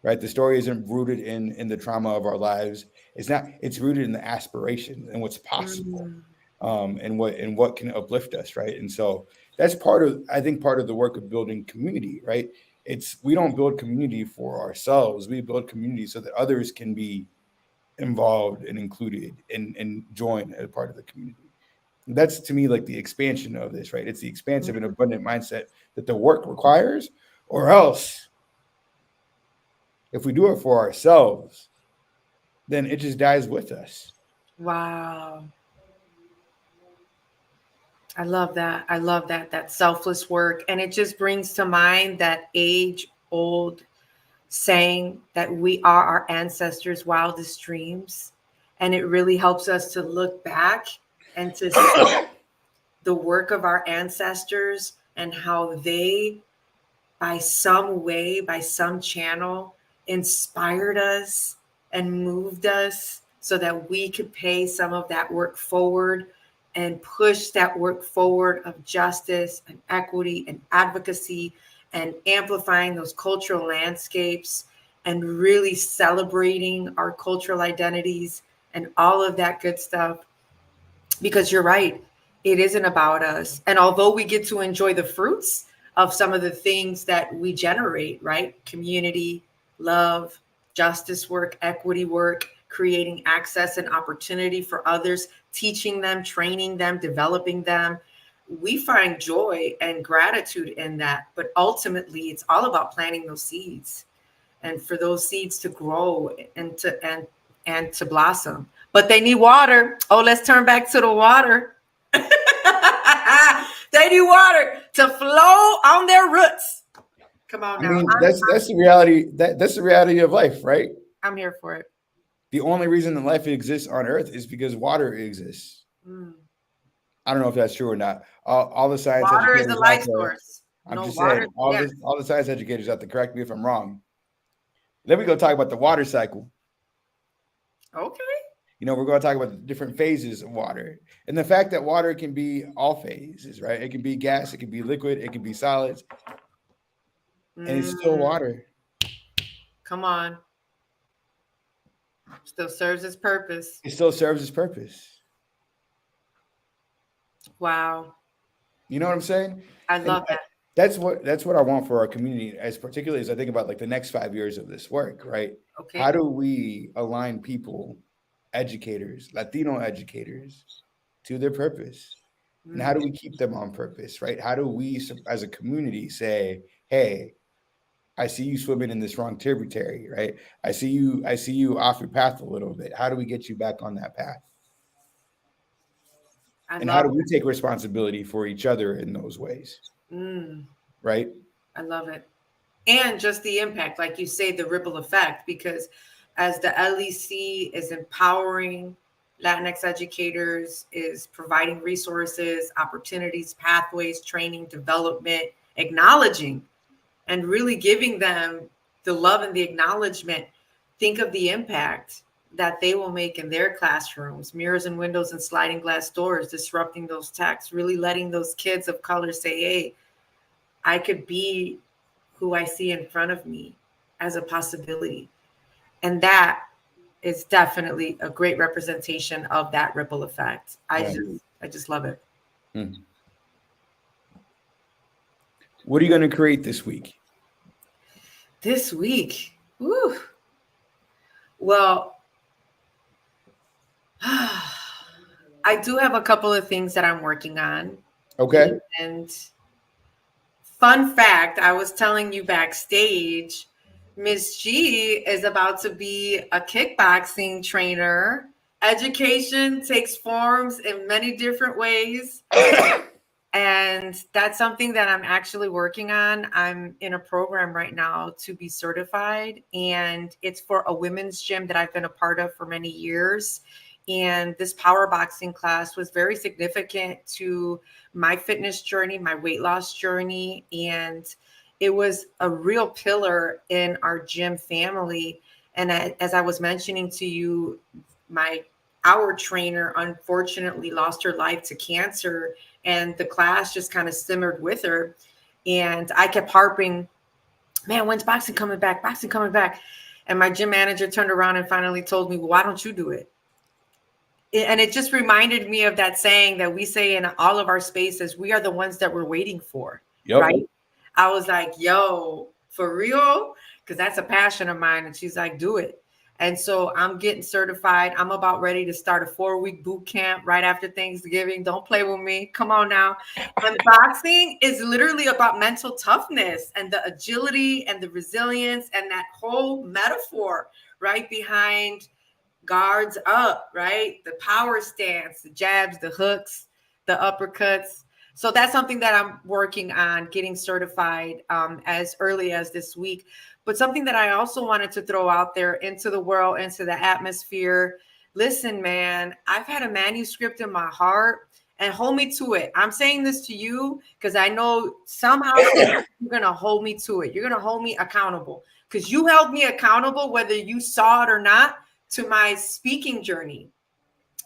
S1: Right? The story isn't rooted in the trauma of our lives. It's rooted in the aspiration and what's possible. And what can uplift us, right? And so that's part of the work of building community, right? We don't build community for ourselves. We build community so that others can be involved and included and join as part of the community. And that's, to me, like the expansion of this, right? It's the expansive and abundant mindset that the work requires, or else if we do it for ourselves, then it just dies with us.
S2: Wow. I love that. I love that selfless work. And it just brings to mind that age-old saying that we are our ancestors' wildest dreams. And it really helps us to look back and to see the work of our ancestors and how they, by some way, by some channel, inspired us and moved us so that we could pay some of that work forward and push that work forward of justice and equity and advocacy and amplifying those cultural landscapes and really celebrating our cultural identities and all of that good stuff. Because you're right, it isn't about us. And although we get to enjoy the fruits of some of the things that we generate, right? Community, love, justice work, equity work, creating access and opportunity for others, teaching them, training them, developing them. We find joy and gratitude in that. But ultimately, it's all about planting those seeds and for those seeds to grow and to blossom. But they need water. Oh, let's turn back to the water. They need water to flow on their roots. Come on now.
S1: I mean, that's the reality. That's the reality of life, right?
S2: I'm here for it.
S1: The only reason that life exists on Earth is because water exists. I don't know if that's true or not. All the science
S2: water
S1: educators
S2: is a life
S1: out there,
S2: source.
S1: I'm just saying, all the science educators out there, correct me if I'm wrong. Then we go talk about the water cycle.
S2: Okay.
S1: We're going to talk about the different phases of water and the fact that water can be all phases, right? It can be gas, it can be liquid, it can be solids, and it's still water.
S2: Come on. Still serves its purpose.
S1: It still serves its purpose.
S2: Wow.
S1: You know what I'm saying?
S2: I
S1: And
S2: love that.
S1: that's what I want for our community, as particularly as I think about like the next 5 years of this work, right? How
S2: Okay.
S1: do we align people, educators, Latino educators, to their purpose? And how
S2: Mm,
S1: do we keep them on purpose, right? How do we, as a community, say, "Hey, I see you swimming in this wrong tributary, right? I see you off your path a little bit. How do we get you back on that path?
S2: I
S1: And how
S2: love
S1: do we take responsibility for each other in those ways,
S2: it.
S1: right?"
S2: I love it. And just the impact, like you say, the ripple effect, because as the LEC is empowering Latinx educators, is providing resources, opportunities, pathways, training, development, acknowledging, and really giving them the love and the acknowledgement. Think of the impact that they will make in their classrooms, mirrors and windows and sliding glass doors, disrupting those texts, really letting those kids of color say, hey, I could be who I see in front of me as a possibility. And that is definitely a great representation of that ripple effect.
S1: Yeah.
S2: I just love it.
S1: Hmm. What are you going to create this week?
S2: This week, woo, well, I do have a couple of things that I'm working on.
S1: Okay.
S2: And fun fact, I was telling you backstage, Miss G is about to be a kickboxing trainer. Education takes forms in many different ways. And that's something that I'm actually working on. I'm in a program right now to be certified, and it's for a women's gym that I've been a part of for many years. And this power boxing class was very significant to my fitness journey, my weight loss journey. And it was a real pillar in our gym family. And as I was mentioning to you, my our trainer unfortunately lost her life to cancer, and the class just kind of simmered with her. And I kept harping, man, when's boxing coming back? Boxing coming back. And my gym manager turned around and finally told me, well, why don't you do it? And it just reminded me of that saying that we say in all of our spaces, we are the ones that we're waiting for,
S1: Yep.
S2: right? I was like, yo, for real? Because that's a passion of mine. And she's like, do it. And so I'm getting certified. I'm about ready to start a 4-week boot camp right after Thanksgiving. Don't play with me. Come on now. And boxing is literally about mental toughness and the agility and the resilience and that whole metaphor right behind guards up, right? The power stance, the jabs, the hooks, the uppercuts. So that's something that I'm working on getting certified as early as this week. But something that I also wanted to throw out there into the world, into the atmosphere. Listen, man, I've had a manuscript in my heart, and hold me to it. I'm saying this to you because I know somehow you're going to hold me to it. You're going to hold me accountable because you held me accountable, whether you saw it or not, to my speaking journey.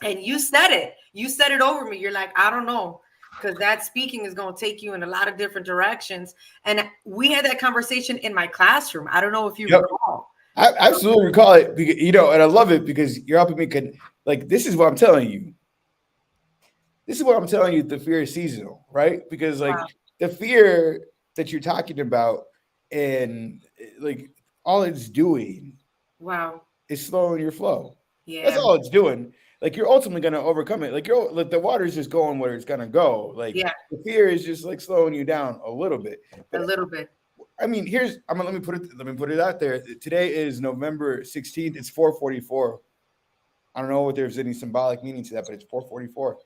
S2: And you said it. You said it over me. You're like, I don't know, because that speaking is going to take you in a lot of different directions. And we had that conversation in my classroom. I don't know if you recall.
S1: I absolutely recall it, because, and I love it because you're helping me. Like, this is what I'm telling you. This is what I'm telling you. The fear is seasonal, right? Because like the fear that you're talking about, and like all it's doing, is slowing your flow.
S2: Yeah.
S1: That's all it's doing. Like, you're ultimately going to overcome it. Like, the water's just going where it's going to go. Like, the fear is just like slowing you down a little bit. But,
S2: a little bit.
S1: I mean, let me put it out there. Today is November 16th. It's 4:44. I don't know if there's any symbolic meaning to that, but it's 4:44.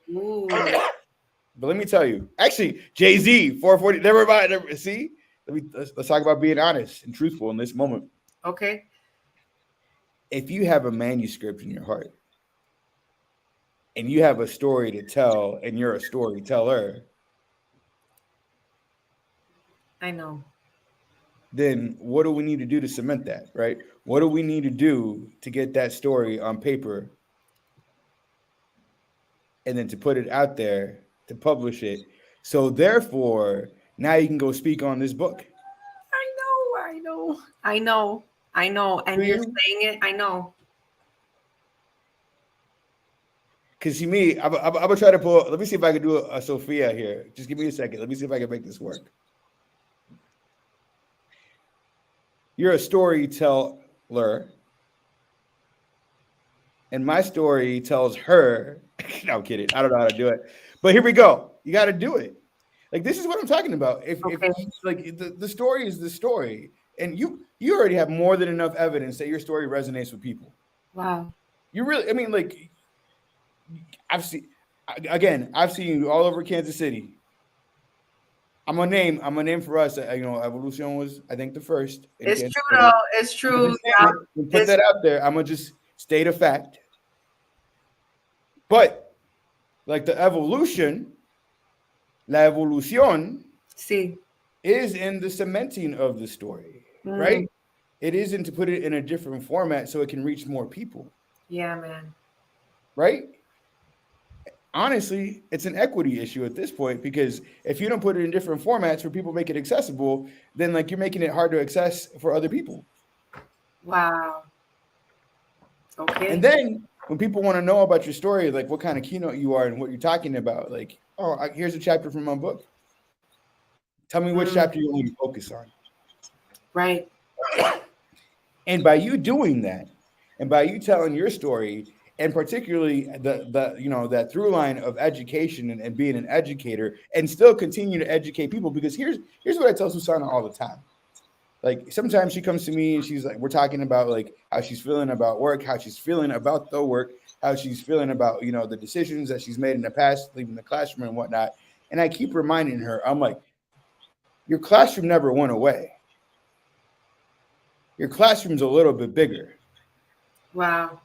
S1: But let me tell you, actually, Jay-Z 440. Never mind. See, let's talk about being honest and truthful in this moment.
S2: Okay.
S1: If you have a manuscript in your heart, and you have a story to tell, and you're a storyteller,
S2: I know.
S1: Then what do we need to do to cement that, right? What do we need to do to get that story on paper, and then to put it out there, to publish it? So therefore, now you can go speak on this book.
S2: I know. And you're saying it. I know.
S1: Because see me, I'm gonna try to pull. Let me see if I can do a Sofia here. Just give me a second. Let me see if I can make this work. You're a storyteller, and my story tells her. No, I'm kidding. I don't know how to do it, but here we go. You got to do it. Like this is what I'm talking about. If
S2: Okay.
S1: like the story is the story, and you already have more than enough evidence that your story resonates with people.
S2: Wow.
S1: You really, I mean, like I've seen again. I've seen you all over Kansas City. I'm gonna name for us. Evolution was I think the first in
S2: It's
S1: Kansas
S2: true
S1: City.
S2: though. It's
S1: I'm gonna
S2: true.
S1: just name
S2: Yeah.
S1: it and put
S2: It's
S1: that out there. I'm gonna just state a fact. But like the evolution, la evolución
S2: see.
S1: is in the cementing of the story, right?
S2: Mm,
S1: It isn't to put it in a different format so it can reach more people,
S2: yeah, man.
S1: right? Honestly, it's an equity issue at this point because if you don't put it in different formats where people make it accessible, then like you're making it hard to access for other people.
S2: Wow.
S1: And
S2: Okay.
S1: then when people want to know about your story, like what kind of keynote you are and what you're talking about, like, oh, here's a chapter from my book. Tell me which
S2: Mm,
S1: chapter you want to focus on.
S2: right.
S1: And by you doing that, and by you telling your story, and particularly the that through line of education and being an educator and still continue to educate people, because here's what I tell Susanna all the time. Like sometimes she comes to me and she's like, we're talking about like how she's feeling about work, how she's feeling about the work, how she's feeling about the decisions that she's made in the past, leaving the classroom and whatnot. And I keep reminding her, I'm like, your classroom never went away. Your classroom's a little bit bigger,
S2: Wow.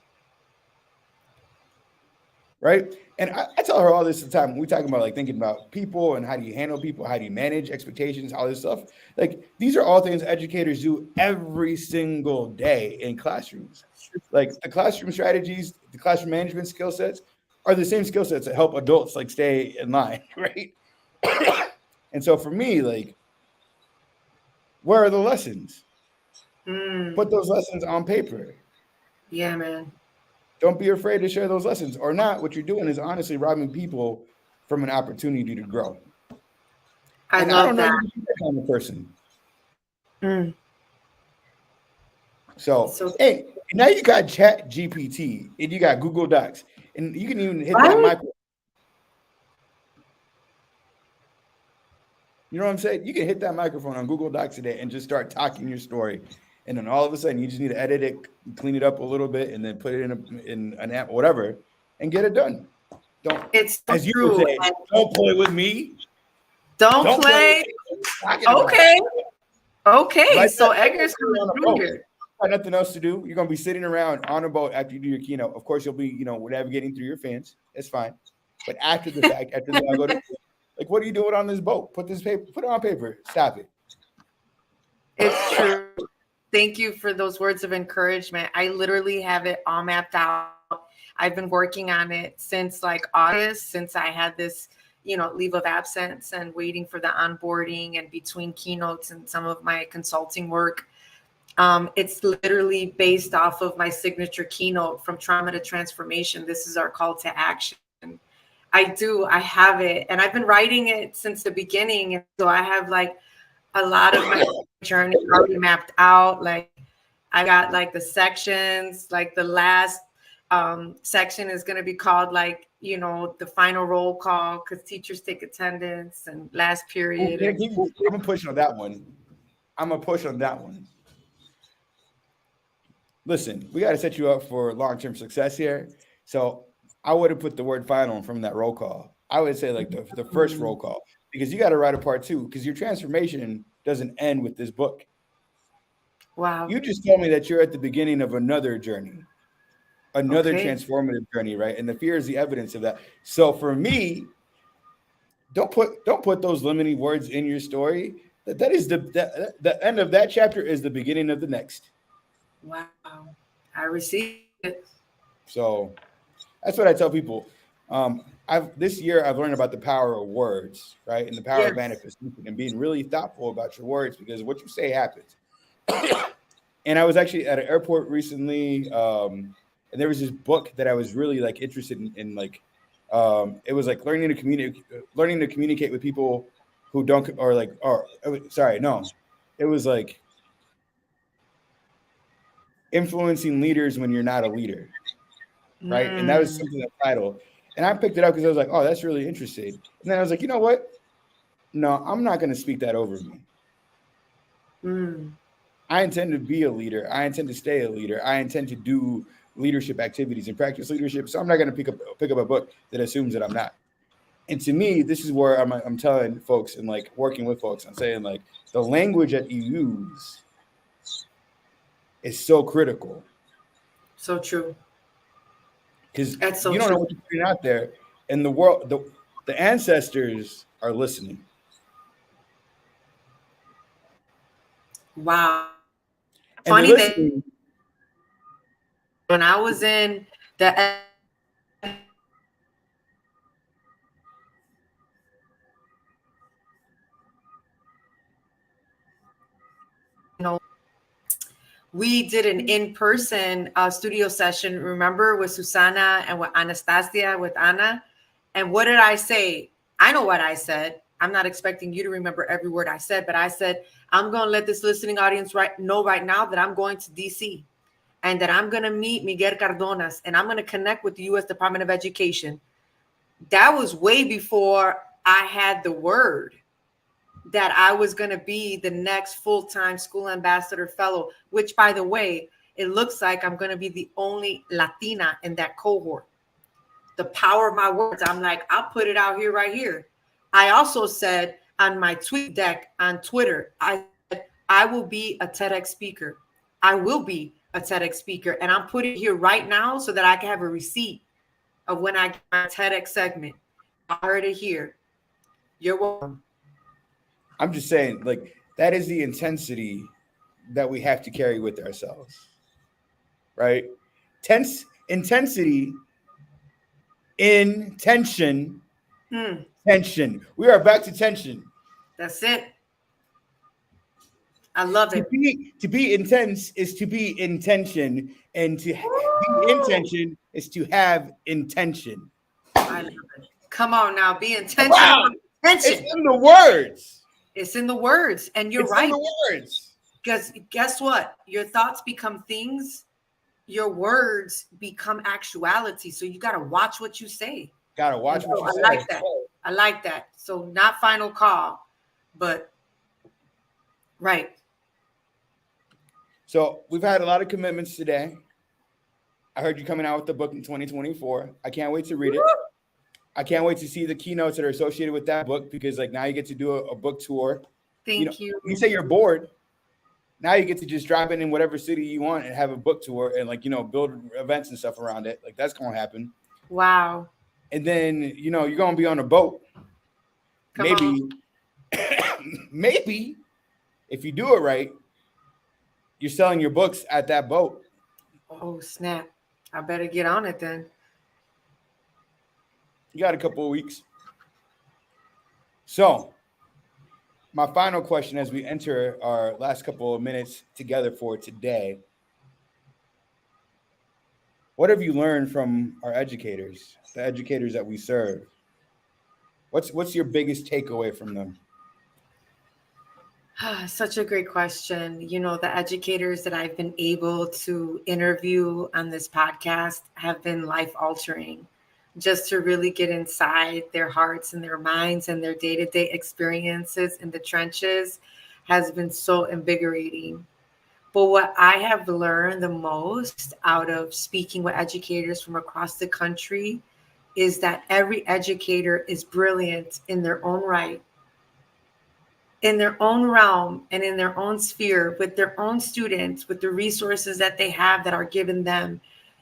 S1: right? And I tell her all this the time. We talking about like thinking about people and how do you handle people, how do you manage expectations, all this stuff. Like these are all things educators do every single day in classrooms. Like the classroom strategies, the classroom management skill sets are the same skill sets that help adults like stay in line, right? And so for me, like, where are the lessons?
S2: Mm,
S1: Put those lessons on paper.
S2: yeah, man.
S1: Don't be afraid to share those lessons. Or not, what you're doing is honestly robbing people from an opportunity to grow.
S2: I
S1: And I
S2: love
S1: don't know
S2: that.
S1: you to be that kind of person.
S2: Mm,
S1: So,
S2: so
S1: hey, now you got Chat GPT and you got Google Docs, and you can even hit that
S2: right.
S1: micro. You know what I'm saying? You can hit that microphone on Google Docs today and just start talking your story. And then all of a sudden, you just need to edit it, clean it up a little bit, and then put it in an app, whatever, and get it done. Don't,
S2: It's so
S1: as you would
S2: true.
S1: say, don't play with me.
S2: Don't
S1: Don't play with
S2: play.
S1: me. What are you talking about?
S2: Okay. Okay.
S1: Like
S2: So
S1: that,
S2: Edgar's
S1: you're on
S2: coming
S1: a
S2: through
S1: boat.
S2: here.
S1: Got nothing else to do. You're gonna be sitting around on a boat after you do your keynote. Of course, you'll be, navigating through your fans. It's fine. But after the fact, after I go to like, what are you doing on this boat? Put it on paper. Stop it.
S2: It's true. Thank you for those words of encouragement. I literally have it all mapped out. I've been working on it since like August, since I had this, leave of absence and waiting for the onboarding and between keynotes and some of my consulting work. It's literally based off of my signature keynote, From Trauma to Transformation. This is our call to action. I have it, and I've been writing it since the beginning. And so I have like a lot of my journey already mapped out. Like I got like the sections, like the last section is going to be called like, the final roll call because teachers take attendance and last period.
S1: I'm gonna push on that one. I'm gonna push on that one. Listen, we got to set you up for long-term success here. So I would have put the word final from that roll call. I would say like the first roll call, because you got to write a part two, because your transformation doesn't end with this book.
S2: Wow.
S1: You just told me that you're at the beginning of another journey, another
S2: Okay.
S1: transformative journey, right? And the fear is the evidence of that. So for me, don't put those limiting words in your story. That is the end of that chapter is the beginning of the next.
S2: Wow. I received it.
S1: So that's what I tell people. This year I've learned about the power of words, right? And the power of
S2: Yes.
S1: manifestation and being really thoughtful about your words, because what you say happens. And I was actually at an airport recently, and there was this book that I was really like interested in like It was like learning to communicate with people who don't, sorry, no, it was like influencing leaders when you're not a leader, right? And that was
S2: Mm,
S1: something that title, and I picked it up because I was like, oh, that's really interesting. And then I was like, you know what? No, I'm not going to speak that over me.
S2: mm.
S1: I intend to be a leader. I intend to stay a leader. I intend to do leadership activities and practice leadership. So I'm not going to pick up a book that assumes that I'm not. And to me, this is where I'm telling folks and like working with folks. I'm saying like the language that you use is so critical
S2: So true.
S1: because
S2: That's so
S1: you don't know
S2: true.
S1: what you're putting out there, and the world, the ancestors are listening,
S2: Wow.
S1: and they're
S2: Funny that
S1: listening.
S2: when I was in the, you know, we did an in-person studio session, remember, with Susana and with Anastasia, with Anna. And what did I say? I know what I said. I'm not expecting you to remember every word I said, but I said, I'm going to let this listening audience know right now that I'm going to DC and that I'm going to meet Miguel Cardonas and I'm going to connect with the U.S. Department of Education. That was way before I had the word that I was going to be the next full-time school ambassador fellow, which, by the way, it looks like I'm going to be the only Latina in that cohort. The power of my words. I'm like, I'll put it out here right here. I also said on my tweet deck on Twitter, I said, I will be a TEDx speaker. I will be a TEDx speaker. And I'm putting it here right now so that I can have a receipt of when I get my TEDx segment. I heard it here. You're welcome.
S1: I'm just saying, like that is the intensity that we have to carry with ourselves, right? Intensity, intention, tension. We are back to tension.
S2: That's it. I love it.
S1: To be intense is to be intention, and to be intention is to have intention.
S2: I love it. Come on now, be intentional.
S1: Wow, it's
S2: Attention.
S1: in the words.
S2: It's in the words, and you're
S1: It's in
S2: right.
S1: the words.
S2: Because guess what? Your thoughts become things. Your words become actuality. So you got to watch what you say.
S1: Gotta watch what you say.
S2: I like that. I like that. So not final call, but right.
S1: So we've had a lot of commitments today. I heard you coming out with the book in 2024. I can't wait to read it. I can't wait to see the keynotes that are associated with that book because like now you get to do a book tour.
S2: Thank you.
S1: You say you're bored. Now you get to just drop in whatever city you want and have a book tour and like, build events and stuff around it. Like that's going to happen.
S2: Wow.
S1: And then, you're going to be on a boat. Maybe if you do it right, you're selling your books at that boat.
S2: Oh, snap. I better get on it then.
S1: You got a couple of weeks. So my final question as we enter our last couple of minutes together for today. What have you learned from our educators, the educators that we serve? What's your biggest takeaway from them?
S2: Such a great question. The educators that I've been able to interview on this podcast have been life altering. Just to really get inside their hearts and their minds and their day-to-day experiences in the trenches has been so invigorating. But what I have learned the most out of speaking with educators from across the country is that every educator is brilliant in their own right, in their own realm and in their own sphere, with their own students, with the resources that they have that are given them,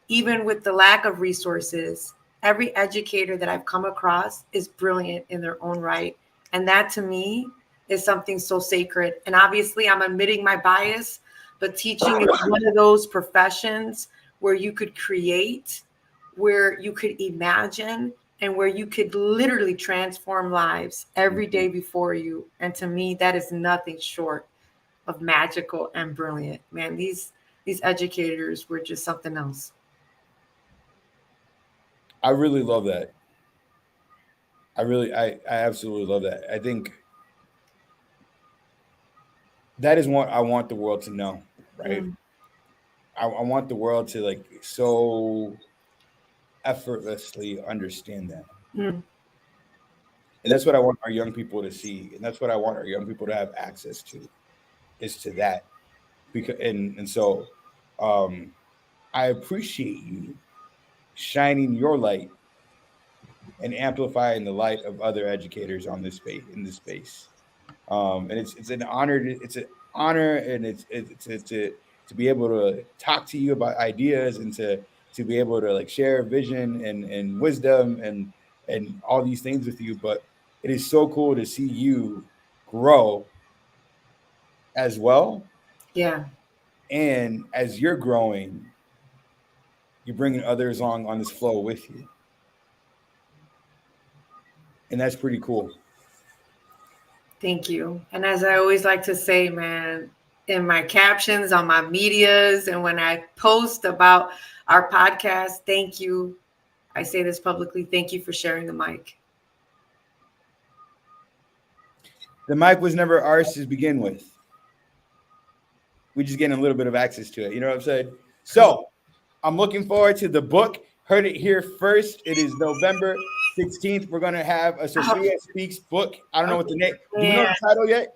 S2: even with the lack of resources. Every educator that I've come across is brilliant in their own right. And that to me is something so sacred. And obviously I'm admitting my bias, but teaching is one of those professions where you could create, where you could imagine, and where you could literally transform lives every day before you. And to me, that is nothing short of magical and brilliant. Man, these educators were just something else.
S1: I really love that. I absolutely love that. I think that is what I want the world to know, right?
S2: Mm,
S1: I want the world to like so effortlessly understand that.
S2: mm,
S1: And that's what I want our young people to see. And that's what I want our young people to have access to is to that. Because and so um I appreciate you shining your light and amplifying the light of other educators on this space in this space. And it's an honor. It's an honor, and it's to be able to talk to you about ideas and to be able to like share vision and wisdom and all these things with you. But it is so cool to see you grow as well,
S2: yeah.
S1: and as you're growing, you're bringing others along on this flow with you, and that's pretty cool.
S2: Thank you. And as I always like to say, man, in my captions on my medias and when I post about our podcast, thank you. I say this publicly. Thank you for sharing the mic.
S1: The mic was never ours to begin with. We just getting a little bit of access to it. You know what I'm saying?
S2: Come on.
S1: So I'm looking forward to the book. Heard it here first. It is November 16th. We're gonna have a Sofia Speaks book. I don't know what the name. Do we know
S2: Yeah.
S1: the title yet?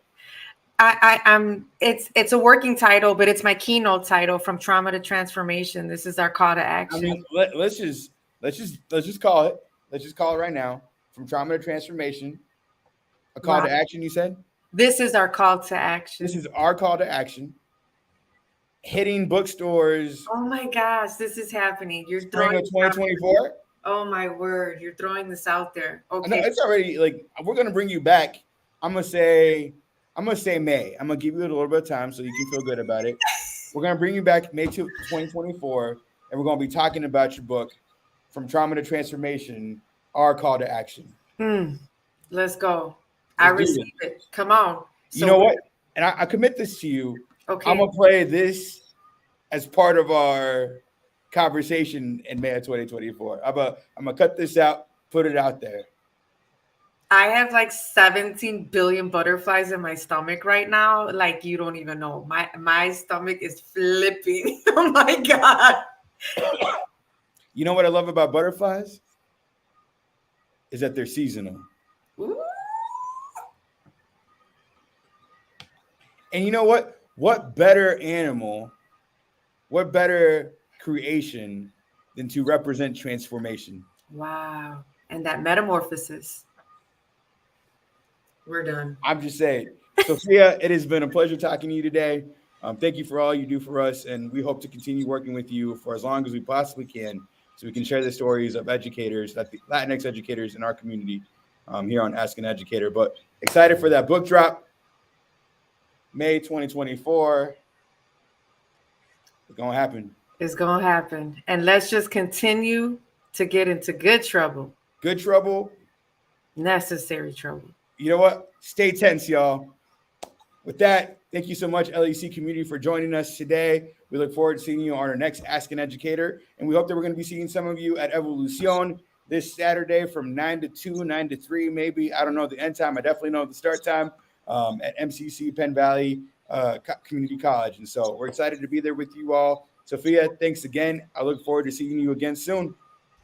S2: I'm it's a working title, but it's my keynote title, From Trauma to Transformation. This is our call to
S1: I
S2: action.
S1: mean, let's just call it. Let's just call it right now. From trauma to transformation. A call
S2: Wow.
S1: to action. You said
S2: This is our call to action.
S1: this is our call to action. Hitting bookstores.
S2: Oh my gosh, this is happening. You're
S1: Spring
S2: throwing
S1: of 2024.
S2: Oh my word, you're throwing this out there.
S1: No,
S2: Okay.
S1: it's already like we're gonna bring you back. I'm gonna say May. I'm gonna give you a little bit of time so you can feel good about it. We're gonna bring you back May 2024, and we're gonna be talking about your book, From Trauma to Transformation, our call to action.
S2: Let's go.
S1: Let's
S2: I
S1: do
S2: receive it. Come on.
S1: You know what? And I commit this to you.
S2: Okay.
S1: I'm gonna play this as part of our conversation in May of 2024. I'm gonna cut this out, put it out there.
S2: I have like 17 billion butterflies in my stomach right now. Like you don't even know. My stomach is flipping. Oh my God.
S1: You know what I love about butterflies? Is that they're seasonal.
S2: Ooh.
S1: And you know what? What better animal, what better creation than to represent transformation?
S2: Wow. And that metamorphosis. We're done.
S1: I'm just saying. Sofia, it has been a pleasure talking to you today. Thank you for all you do for us. And we hope to continue working with you for as long as we possibly can so we can share the stories of educators, Latinx educators in our community here on Ask an Educator. But excited for that book drop. May 2024. It's going to happen.
S2: It's going to happen. And let's just continue to get into good trouble.
S1: Good trouble.
S2: Necessary trouble.
S1: You know what? Stay tense, y'all. With that, thank you so much, LEC community, for joining us today. We look forward to seeing you on our next Ask an Educator. And we hope that we're going to be seeing some of you at Evolucion this Saturday from 9 to 2, 9 to 3, maybe. I don't know the end time. I definitely know the start time. At MCC Penn Valley Community College. And so we're excited to be there with you all. Sofia, thanks again. I look forward to seeing you again soon.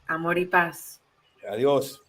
S2: Amor y paz.
S1: Adios.